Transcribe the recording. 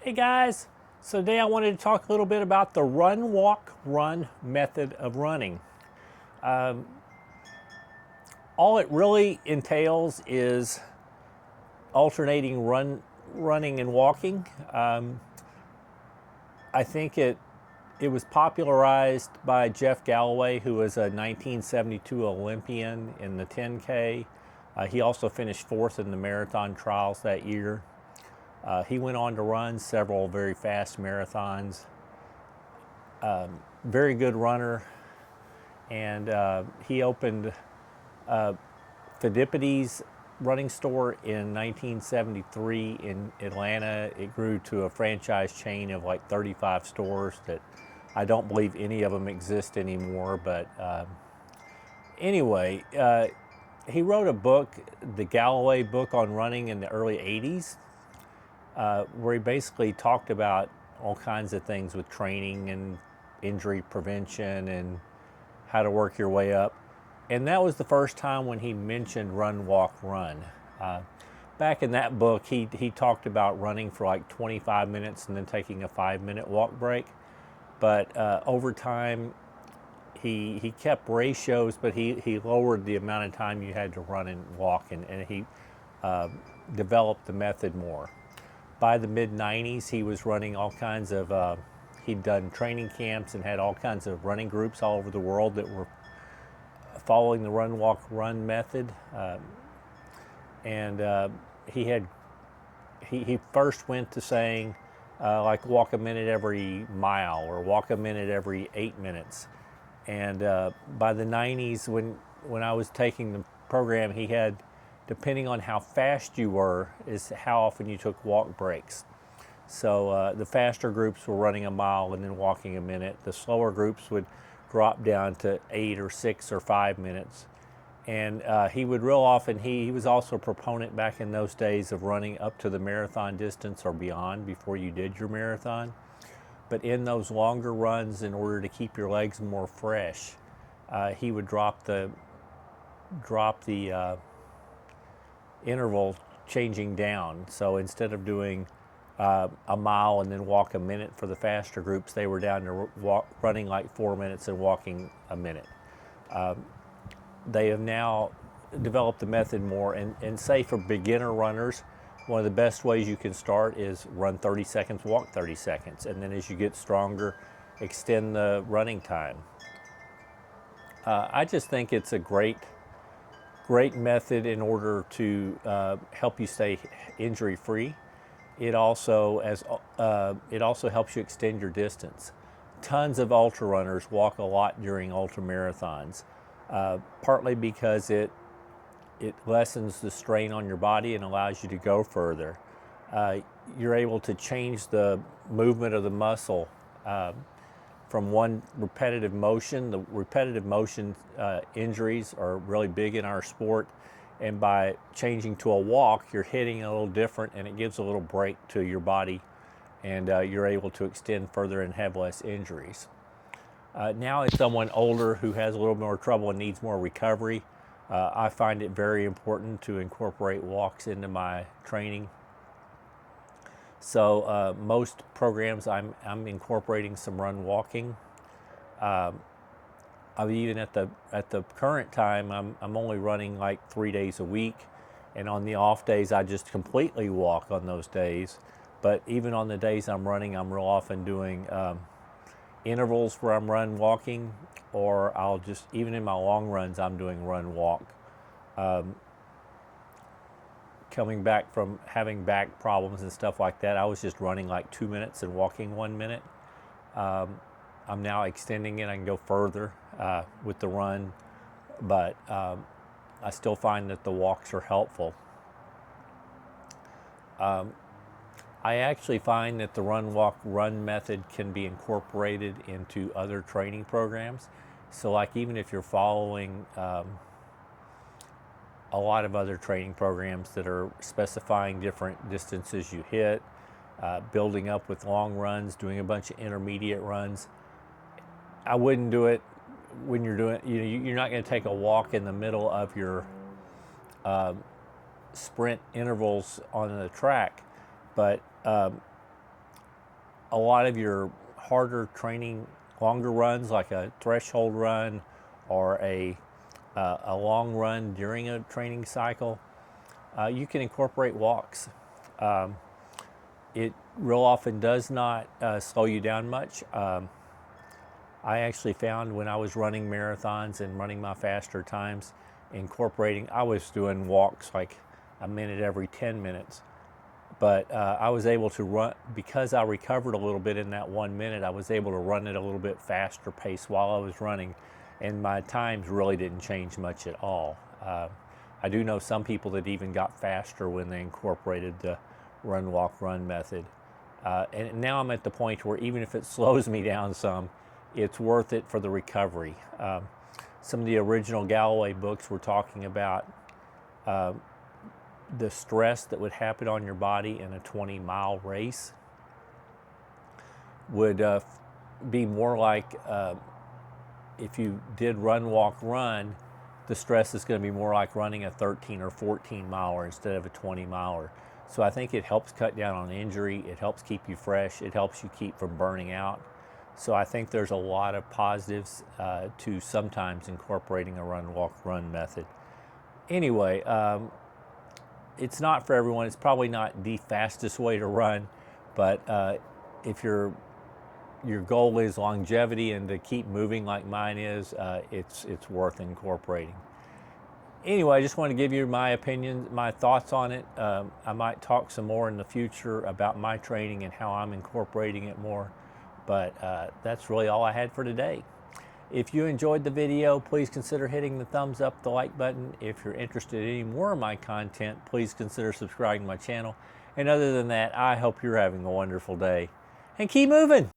Hey guys, so today I wanted to talk a little bit about the run, walk, run method of running. All it really entails is alternating running and walking. I think it was popularized by Jeff Galloway, who was a 1972 Olympian in the 10K. He also finished fourth in the marathon trials that year. He went on to run several very fast marathons. Very good runner, and he opened Phidippides running store in 1973 in Atlanta. It grew to a franchise chain of like 35 stores that I don't believe any of them exist anymore. But anyway, he wrote a book, the Galloway book on running in the early 80s, where he basically talked about all kinds of things with training and injury prevention and how to work your way up. And that was the first time when he mentioned run, walk, run. Back in that book, he talked about running for like 25 minutes and then taking a 5-minute walk break. But over time, he kept ratios, but he lowered the amount of time you had to run and walk, and he developed the method more. By the mid 90s, he was running all kinds of, he'd done training camps and had all kinds of running groups all over the world that were following the run, walk, run method. And he first went to saying, like walk a minute every mile or walk a minute every 8 minutes. And by the 90s, when I was taking the program, he had, depending on how fast you were, is how often you took walk breaks. So the faster groups were running a mile and then walking a minute. The slower groups would drop down to 8 or 6 or 5 minutes. And he would real often, he was also a proponent back in those days of running up to the marathon distance or beyond before you did your marathon. But in those longer runs, in order to keep your legs more fresh, he would drop the interval changing down. So instead of doing a mile and then walk a minute for the faster groups, they were down to running like 4 minutes and walking a minute. They have now developed the method more, and say for beginner runners, one of the best ways you can start is run 30 seconds, walk 30 seconds, and then as you get stronger, extend the running time. I just think it's a great method in order to help you stay injury free. It also helps you extend your distance. Tons of ultra runners walk a lot during ultra marathons, partly because it lessens the strain on your body and allows you to go further. You're able to change the movement of the muscle from one repetitive motion. The repetitive motion injuries are really big in our sport, and by changing to a walk, you're hitting a little different, and it gives a little break to your body, and you're able to extend further and have less injuries. Now, as someone older who has a little more trouble and needs more recovery, I find it very important to incorporate walks into my training. So most programs I'm incorporating some run walking. I'm even at the current time, I'm only running like 3 days a week, and on the off days I just completely walk on those days. But even on the days I'm running, I'm real often doing intervals where I'm run walking, or I'll just, even in my long runs, I'm doing run walk. Coming back from having back problems and stuff like that, I was just running like 2 minutes and walking 1 minute. I'm now extending it. I can go further with the run, but I still find that the walks are helpful. I actually find that the run, walk, run method can be incorporated into other training programs. So like even if you're following a lot of other training programs that are specifying different distances you hit, building up with long runs, doing a bunch of intermediate runs, I wouldn't do it when you're doing, you're not going to take a walk in the middle of your sprint intervals on the track, but a lot of your harder training, longer runs like a threshold run or a long run during a training cycle, you can incorporate walks. It real often does not slow you down much. I actually found when I was running marathons and running my faster times, I was doing walks like a minute every 10 minutes. But I was able to run, because I recovered a little bit in that 1 minute, I was able to run at a little bit faster pace while I was running, and my times really didn't change much at all. I do know some people that even got faster when they incorporated the run, walk, run method. And now I'm at the point where even if it slows me down some, it's worth it for the recovery. Some of the original Galloway books were talking about the stress that would happen on your body in a 20-mile race would be more like if you did run, walk, run, the stress is going to be more like running a 13 or 14 miler instead of a 20 miler. So I think it helps cut down on injury, it helps keep you fresh, it helps you keep from burning out. So I think there's a lot of positives to sometimes incorporating a run, walk, run method. Anyway, it's not for everyone. It's probably not the fastest way to run, but if your goal is longevity and to keep moving like mine is, it's worth incorporating. Anyway, I just want to give you my opinion, my thoughts on it. I might talk some more in the future about my training and how I'm incorporating it more, but that's really all I had for today. If you enjoyed the video, please consider hitting the thumbs up, the like button. If you're interested in any more of my content, please consider subscribing to my channel. And other than that, I hope you're having a wonderful day. And keep moving!